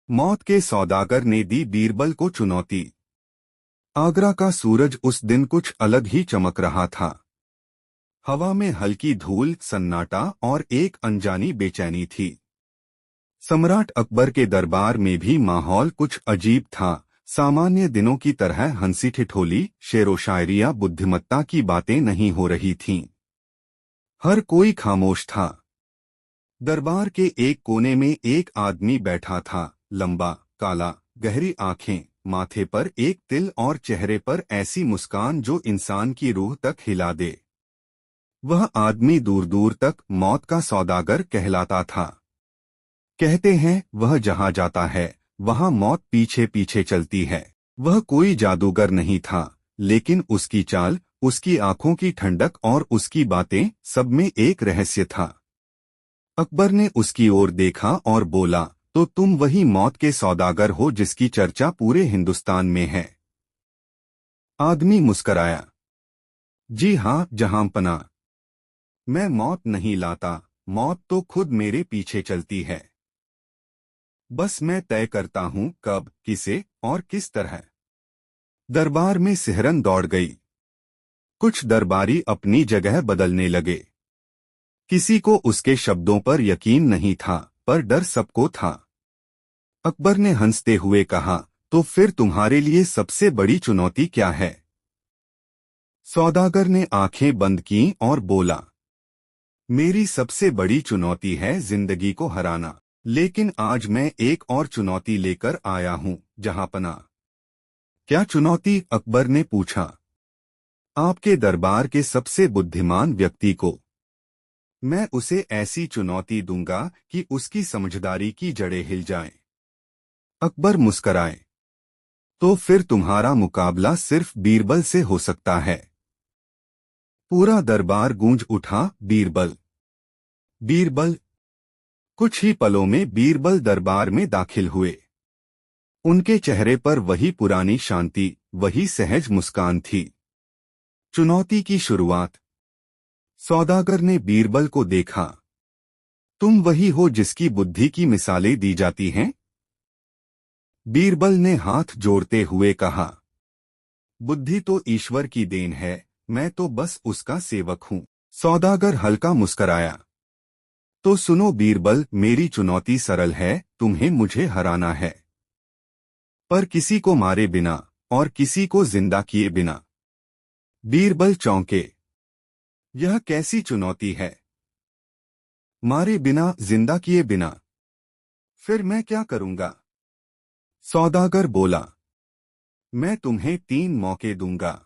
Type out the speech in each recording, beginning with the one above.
मौत के सौदागर ने दी बीरबल को चुनौती। आगरा का सूरज उस दिन कुछ अलग ही चमक रहा था। हवा में हल्की धूल, सन्नाटा और एक अनजानी बेचैनी थी। सम्राट अकबर के दरबार में भी माहौल कुछ अजीब था। सामान्य दिनों की तरह हंसी ठिठोली, शेरो शायरी या बुद्धिमत्ता की बातें नहीं हो रही थीं। हर कोई खामोश था। दरबार के एक कोने में एक आदमी बैठा था, लंबा, काला, गहरी आंखें, माथे पर एक तिल और चेहरे पर ऐसी मुस्कान जो इंसान की रूह तक हिला दे। वह आदमी दूर दूर तक मौत का सौदागर कहलाता था। कहते हैं वह जहां जाता है वहां मौत पीछे पीछे चलती है। वह कोई जादूगर नहीं था, लेकिन उसकी चाल, उसकी आंखों की ठंडक और उसकी बातें, सब में एक रहस्य था। अकबर ने उसकी ओर देखा और बोला, तो तुम वही मौत के सौदागर हो जिसकी चर्चा पूरे हिंदुस्तान में है। आदमी मुस्कराया। जी हाँ जहांपना, मैं मौत नहीं लाता, मौत तो खुद मेरे पीछे चलती है। बस मैं तय करता हूँ कब, किसे और किस तरह। दरबार में सिहरन दौड़ गई। कुछ दरबारी अपनी जगह बदलने लगे। किसी को उसके शब्दों पर यकीन नहीं था, पर डर सबको था। अकबर ने हंसते हुए कहा, तो फिर तुम्हारे लिए सबसे बड़ी चुनौती क्या है? सौदागर ने आंखें बंद कीं और बोला, मेरी सबसे बड़ी चुनौती है जिंदगी को हराना। लेकिन आज मैं एक और चुनौती लेकर आया हूँ, जहांपना। क्या चुनौती? अकबर ने पूछा। आपके दरबार के सबसे बुद्धिमान व्यक्ति को। मैं उसे ऐसी चुनौती दूंगा कि उसकी समझदारी की जड़ें हिल जाएं। अकबर मुस्कराए। तो फिर तुम्हारा मुकाबला सिर्फ बीरबल से हो सकता है। पूरा दरबार गूंज उठा, बीरबल, बीरबल। कुछ ही पलों में बीरबल दरबार में दाखिल हुए। उनके चेहरे पर वही पुरानी शांति, वही सहज मुस्कान थी। चुनौती की शुरुआत। सौदागर ने बीरबल को देखा। तुम वही हो जिसकी बुद्धि की मिसालें दी जाती हैं? बीरबल ने हाथ जोड़ते हुए कहा, बुद्धि तो ईश्वर की देन है, मैं तो बस उसका सेवक हूँ। सौदागर हल्का मुस्कराया। तो सुनो बीरबल, मेरी चुनौती सरल है, तुम्हें मुझे हराना है, पर किसी को मारे बिना और किसी को जिंदा किए बिना। बीरबल चौंके। यह कैसी चुनौती है? मारे बिना, जिंदा किए बिना? फिर मैं क्या करूंगा? सौदागर बोला, मैं तुम्हें 3 मौके दूंगा।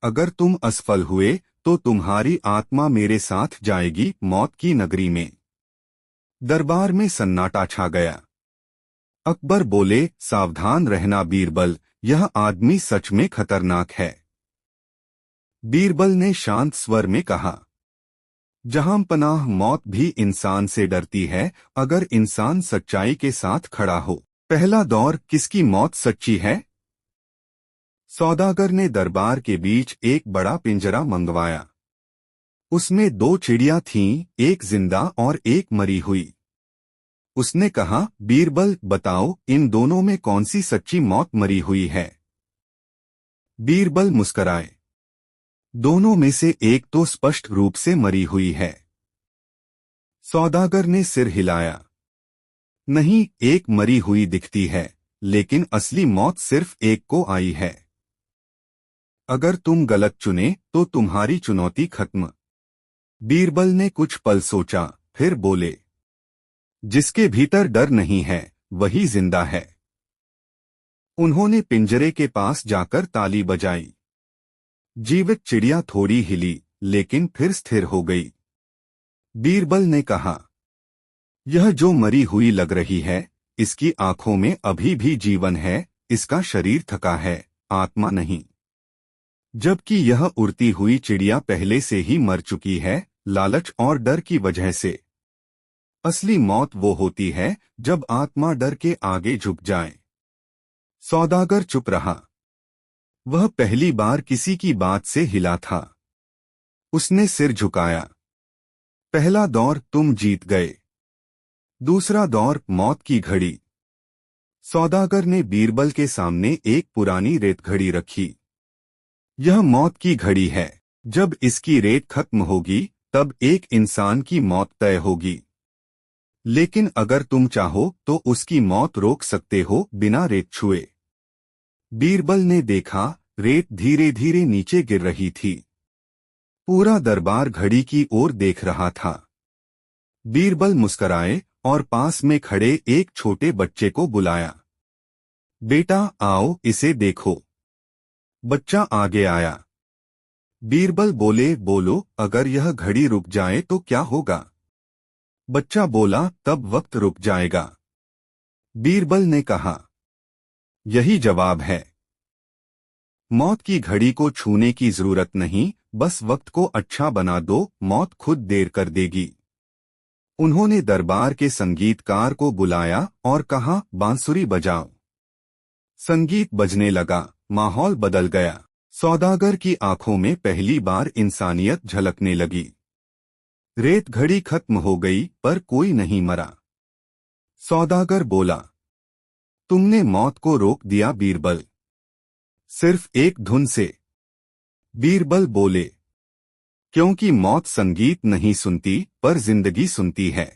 अगर तुम असफल हुए तो तुम्हारी आत्मा मेरे साथ जाएगी मौत की नगरी में। दरबार में सन्नाटा छा गया। अकबर बोले, सावधान रहना बीरबल, यह आदमी सच में खतरनाक है। बीरबल ने शांत स्वर में कहा, जहांपनाह, मौत भी इंसान से डरती है, अगर इंसान सच्चाई के साथ खड़ा हो। पहला दौर, किसकी मौत सच्ची है? सौदागर ने दरबार के बीच एक बड़ा पिंजरा मंगवाया। उसमें 2 चिड़िया थीं, एक जिंदा और एक मरी हुई। उसने कहा, बीरबल बताओ, इन दोनों में कौन सी सच्ची मौत मरी हुई है? बीरबल मुस्कराए। दोनों में से एक तो स्पष्ट रूप से मरी हुई है। सौदागर ने सिर हिलाया। नहीं, एक मरी हुई दिखती है, लेकिन असली मौत सिर्फ एक को आई है। अगर तुम गलत चुने तो तुम्हारी चुनौती खत्म। बीरबल ने कुछ पल सोचा, फिर बोले, जिसके भीतर डर नहीं है वही जिंदा है। उन्होंने पिंजरे के पास जाकर ताली बजाई। जीवित चिड़िया थोड़ी हिली, लेकिन फिर स्थिर हो गई। बीरबल ने कहा, यह जो मरी हुई लग रही है, इसकी आंखों में अभी भी जीवन है, इसका शरीर थका है, आत्मा नहीं। जबकि यह उड़ती हुई चिड़िया पहले से ही मर चुकी है, लालच और डर की वजह से। असली मौत वो होती है जब आत्मा डर के आगे झुक जाए। सौदागर चुप रहा। वह पहली बार किसी की बात से हिला था। उसने सिर झुकाया। पहला दौर, तुम जीत गए। दूसरा दौर, मौत की घड़ी। सौदागर ने बीरबल के सामने एक पुरानी रेत घड़ी रखी। यह मौत की घड़ी है। जब इसकी रेत खत्म होगी तब एक इंसान की मौत तय होगी। लेकिन अगर तुम चाहो तो उसकी मौत रोक सकते हो बिना रेत छुए। बीरबल ने देखा, रेत धीरे धीरे नीचे गिर रही थी। पूरा दरबार घड़ी की ओर देख रहा था। बीरबल मुस्कराए और पास में खड़े एक छोटे बच्चे को बुलाया। बेटा आओ, इसे देखो। बच्चा आगे आया। बीरबल बोले, बोलो, अगर यह घड़ी रुक जाए तो क्या होगा? बच्चा बोला, तब वक्त रुक जाएगा। बीरबल ने कहा, यही जवाब है। मौत की घड़ी को छूने की जरूरत नहीं, बस वक्त को अच्छा बना दो, मौत खुद देर कर देगी। उन्होंने दरबार के संगीतकार को बुलाया और कहा, बांसुरी बजाओ। संगीत बजने लगा, माहौल बदल गया। सौदागर की आंखों में पहली बार इंसानियत झलकने लगी। रेत घड़ी खत्म हो गई पर कोई नहीं मरा। सौदागर बोला, तुमने मौत को रोक दिया बीरबल। सिर्फ एक धुन से। बीरबल बोले, क्योंकि मौत संगीत नहीं सुनती पर जिंदगी सुनती है।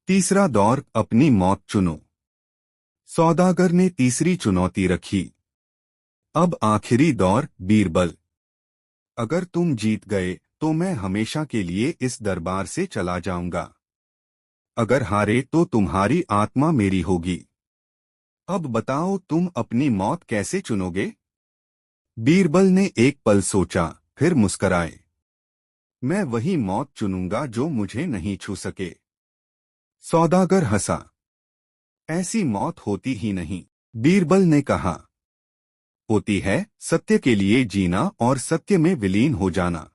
तीसरा दौर, अपनी मौत चुनो। सौदागर ने तीसरी चुनौती रखी। अब आखिरी दौर, बीरबल। अगर तुम जीत गए तो मैं हमेशा के लिए इस दरबार से चला जाऊंगा। अगर हारे तो तुम्हारी आत्मा मेरी होगी। अब बताओ, तुम अपनी मौत कैसे चुनोगे? बीरबल ने एक पल सोचा, फिर मुस्कराए। मैं वही मौत चुनूंगा जो मुझे नहीं छू सके। सौदागर हंसा। ऐसी मौत होती ही नहीं। बीरबल ने कहा, होती है, सत्य के लिए जीना और सत्य में विलीन हो जाना।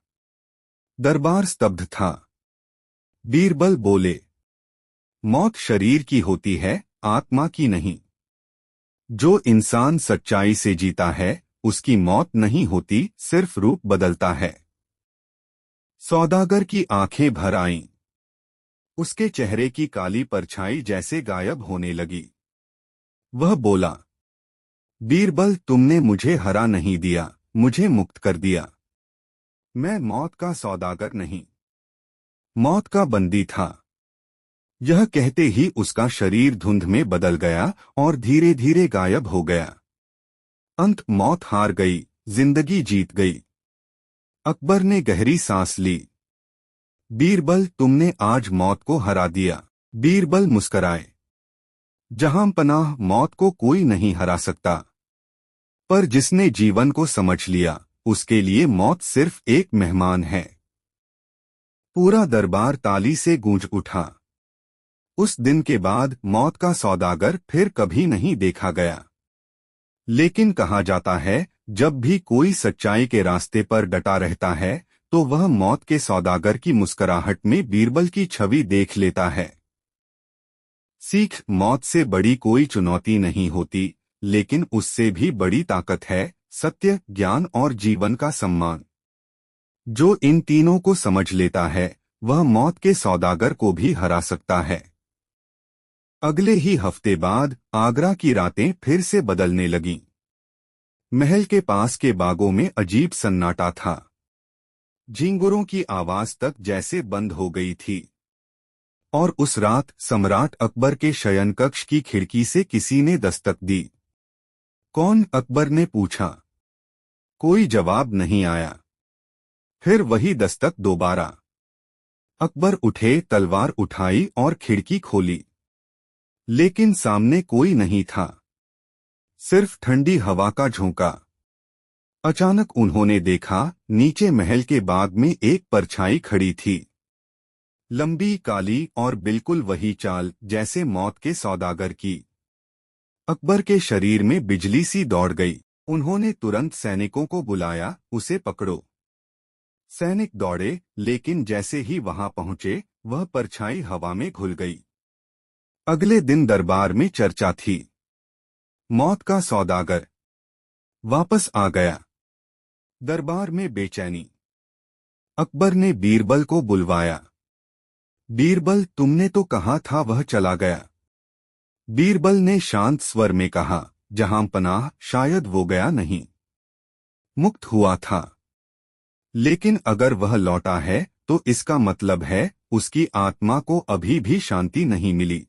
दरबार स्तब्ध था। बीरबल बोले, मौत शरीर की होती है, आत्मा की नहीं। जो इंसान सच्चाई से जीता है उसकी मौत नहीं होती, सिर्फ रूप बदलता है। सौदागर की आंखें भर आईं। उसके चेहरे की काली परछाई जैसे गायब होने लगी। वह बोला, बीरबल, तुमने मुझे हरा नहीं दिया, मुझे मुक्त कर दिया। मैं मौत का सौदागर नहीं, मौत का बंदी था। यह कहते ही उसका शरीर धुंध में बदल गया और धीरे धीरे गायब हो गया। अंत मौत हार गई, जिंदगी जीत गई। अकबर ने गहरी सांस ली। बीरबल, तुमने आज मौत को हरा दिया। बीरबल मुस्कराए। जहां पनाह, मौत को कोई नहीं हरा सकता, पर जिसने जीवन को समझ लिया उसके लिए मौत सिर्फ एक मेहमान है। पूरा दरबार ताली से गूंज उठा। उस दिन के बाद मौत का सौदागर फिर कभी नहीं देखा गया। लेकिन कहा जाता है, जब भी कोई सच्चाई के रास्ते पर डटा रहता है तो वह मौत के सौदागर की मुस्कुराहट में बीरबल की छवि देख लेता है। सीख, मौत से बड़ी कोई चुनौती नहीं होती, लेकिन उससे भी बड़ी ताकत है सत्य, ज्ञान और जीवन का सम्मान। जो इन तीनों को समझ लेता है वह मौत के सौदागर को भी हरा सकता है। अगले ही हफ्ते बाद आगरा की रातें फिर से बदलने लगीं। महल के पास के बागों में अजीब सन्नाटा था। झींगुरों की आवाज तक जैसे बंद हो गई थी। और उस रात सम्राट अकबर के शयन कक्ष की खिड़की से किसी ने दस्तक दी। कौन? अकबर ने पूछा। कोई जवाब नहीं आया। फिर वही दस्तक दोबारा। अकबर उठे, तलवार उठाई और खिड़की खोली। लेकिन सामने कोई नहीं था, सिर्फ ठंडी हवा का झोंका। अचानक उन्होंने देखा, नीचे महल के बाग में एक परछाई खड़ी थी। लंबी, काली और बिल्कुल वही चाल जैसे मौत के सौदागर की। अकबर के शरीर में बिजली सी दौड़ गई। उन्होंने तुरंत सैनिकों को बुलाया, उसे पकड़ो। सैनिक दौड़े, लेकिन जैसे ही वहां पहुंचे वह परछाई हवा में घुल गई। अगले दिन दरबार में चर्चा थी। मौत का सौदागर वापस आ गया। दरबार में बेचैनी। अकबर ने बीरबल को बुलवाया। बीरबल, तुमने तो कहा था वह चला गया। बीरबल ने शांत स्वर में कहा, जहां पनाह शायद वो गया नहीं, मुक्त हुआ था। लेकिन अगर वह लौटा है तो इसका मतलब है उसकी आत्मा को अभी भी शांति नहीं मिली।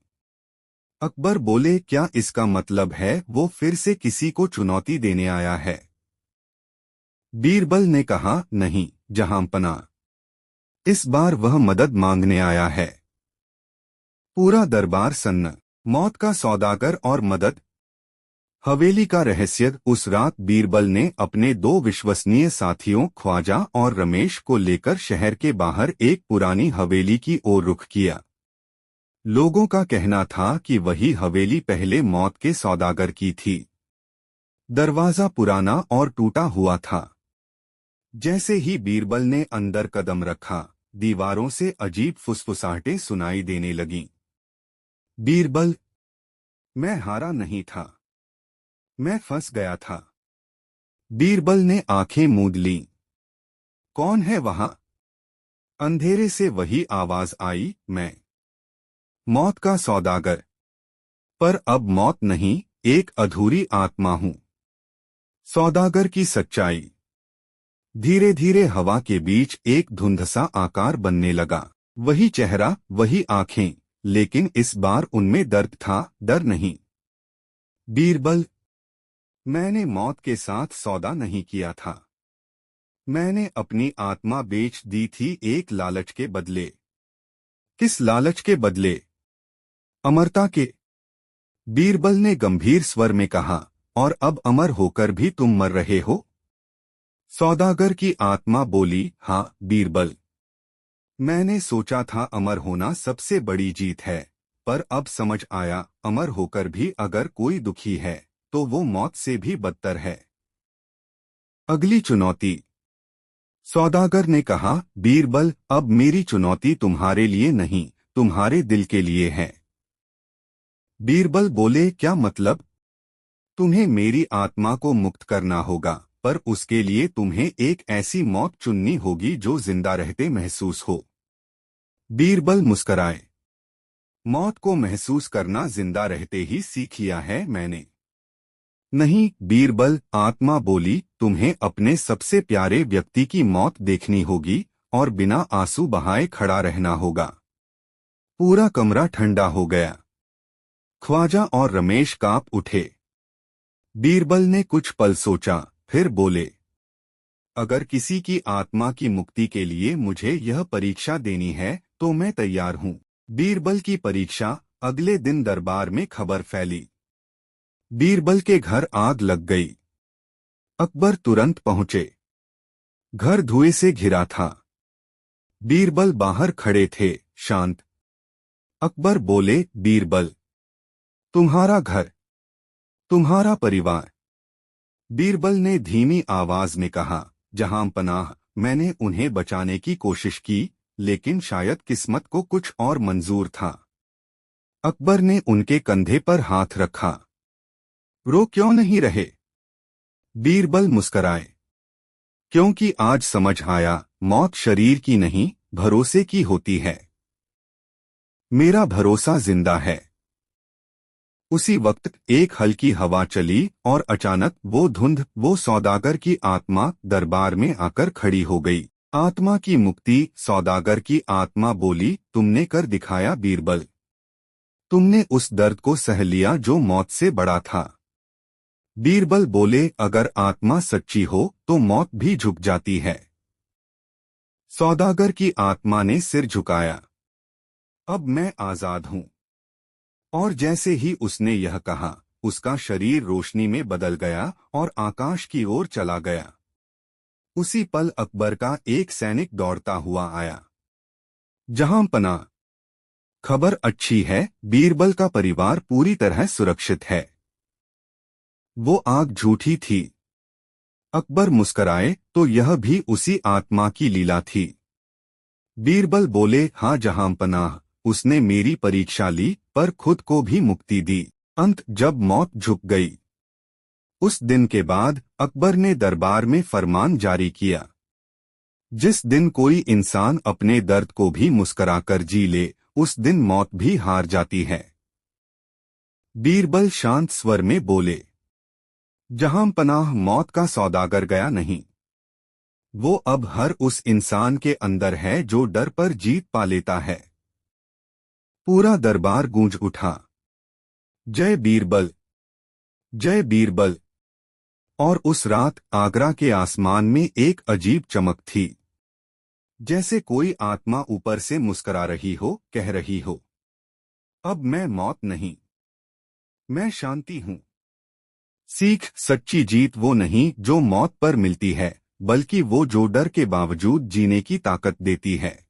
अकबर बोले, क्या इसका मतलब है वो फिर से किसी को चुनौती देने आया है? बीरबल ने कहा, नहीं जहांपना, इस बार वह मदद मांगने आया है। पूरा दरबार सन्न। मौत का सौदागर और मदद। हवेली का रहस्य। उस रात बीरबल ने अपने दो विश्वसनीय साथियों ख्वाजा और रमेश को लेकर शहर के बाहर एक पुरानी हवेली की ओर रुख किया। लोगों का कहना था कि वही हवेली पहले मौत के सौदागर की थी। दरवाजा पुराना और टूटा हुआ था। जैसे ही बीरबल ने अंदर कदम रखा, दीवारों से अजीब फुसफुसाहटें सुनाई देने लगीं। बीरबल, मैं हारा नहीं था, मैं फंस गया था। बीरबल ने आंखें मूंद लीं। कौन है वहां? अंधेरे से वही आवाज आई, मैं, मौत का सौदागर। पर अब मौत नहीं, एक अधूरी आत्मा हूं। सौदागर की सच्चाई। धीरे धीरे हवा के बीच एक धुंधसा आकार बनने लगा। वही चेहरा, वही आंखें, लेकिन इस बार उनमें दर्द था, डर नहीं। बीरबल, मैंने मौत के साथ सौदा नहीं किया था। मैंने अपनी आत्मा बेच दी थी एक लालच के बदले। किस लालच के बदले? अमरता के। बीरबल ने गंभीर स्वर में कहा, और अब अमर होकर भी तुम मर रहे हो? सौदागर की आत्मा बोली, हाँ बीरबल, मैंने सोचा था अमर होना सबसे बड़ी जीत है, पर अब समझ आया अमर होकर भी अगर कोई दुखी है तो वो मौत से भी बदतर है। अगली चुनौती। सौदागर ने कहा, बीरबल, अब मेरी चुनौती तुम्हारे लिए नहीं, तुम्हारे दिल के लिए है। बीरबल बोले, क्या मतलब? तुम्हें मेरी आत्मा को मुक्त करना होगा, पर उसके लिए तुम्हें एक ऐसी मौत चुननी होगी जो जिंदा रहते महसूस हो। बीरबल मुस्कराए। मौत को महसूस करना जिंदा रहते ही सीख लिया है मैंने। नहीं बीरबल, आत्मा बोली, तुम्हें अपने सबसे प्यारे व्यक्ति की मौत देखनी होगी और बिना आंसू बहाए खड़ा रहना होगा। पूरा कमरा ठंडा हो गया। ख्वाजा और रमेश कांप उठे। बीरबल ने कुछ पल सोचा, फिर बोले, अगर किसी की आत्मा की मुक्ति के लिए मुझे यह परीक्षा देनी है तो मैं तैयार हूं। बीरबल की परीक्षा। अगले दिन दरबार में खबर फैली। बीरबल के घर आग लग गई। अकबर तुरंत पहुंचे। घर धुएं से घिरा था। बीरबल बाहर खड़े थे, शांत। अकबर बोले, बीरबल, तुम्हारा घर, तुम्हारा परिवार। बीरबल ने धीमी आवाज में कहा, जहां पनाह, मैंने उन्हें बचाने की कोशिश की, लेकिन शायद किस्मत को कुछ और मंजूर था। अकबर ने उनके कंधे पर हाथ रखा। रो क्यों नहीं रहे? बीरबल मुस्कराए। क्योंकि आज समझ आया, मौत शरीर की नहीं, भरोसे की होती है। मेरा भरोसा जिंदा है। उसी वक्त एक हल्की हवा चली और अचानक वो धुंध, वो सौदागर की आत्मा दरबार में आकर खड़ी हो गई। आत्मा की मुक्ति। सौदागर की आत्मा बोली, तुमने कर दिखाया बीरबल। तुमने उस दर्द को सह लिया जो मौत से बड़ा था। बीरबल बोले, अगर आत्मा सच्ची हो तो मौत भी झुक जाती है। सौदागर की आत्मा ने सिर झुकाया। अब मैं आजाद हूं। और जैसे ही उसने यह कहा, उसका शरीर रोशनी में बदल गया और आकाश की ओर चला गया। उसी पल अकबर का एक सैनिक दौड़ता हुआ आया। जहां पना, खबर अच्छी है, बीरबल का परिवार पूरी तरह सुरक्षित है। वो आग झूठी थी। अकबर मुस्कराए, तो यह भी उसी आत्मा की लीला थी। बीरबल बोले, हाँ जहां पनाह, उसने मेरी परीक्षा ली पर खुद को भी मुक्ति दी। अंत जब मौत झुक गई। उस दिन के बाद अकबर ने दरबार में फरमान जारी किया, जिस दिन कोई इंसान अपने दर्द को भी मुस्कुराकर जी ले, उस दिन मौत भी हार जाती है। बीरबल शांत स्वर में बोले, जहां पनाह मौत का सौदागर गया नहीं। वो अब हर उस इंसान के अंदर है जो डर पर जीत पा लेता है। पूरा दरबार गूंज उठा, जय बीरबल, जय बीरबल। और उस रात आगरा के आसमान में एक अजीब चमक थी, जैसे कोई आत्मा ऊपर से मुस्करा रही हो, कह रही हो, अब मैं मौत नहीं, मैं शांति हूं। सीख, सच्ची जीत वो नहीं जो मौत पर मिलती है, बल्कि वो जो डर के बावजूद जीने की ताकत देती है।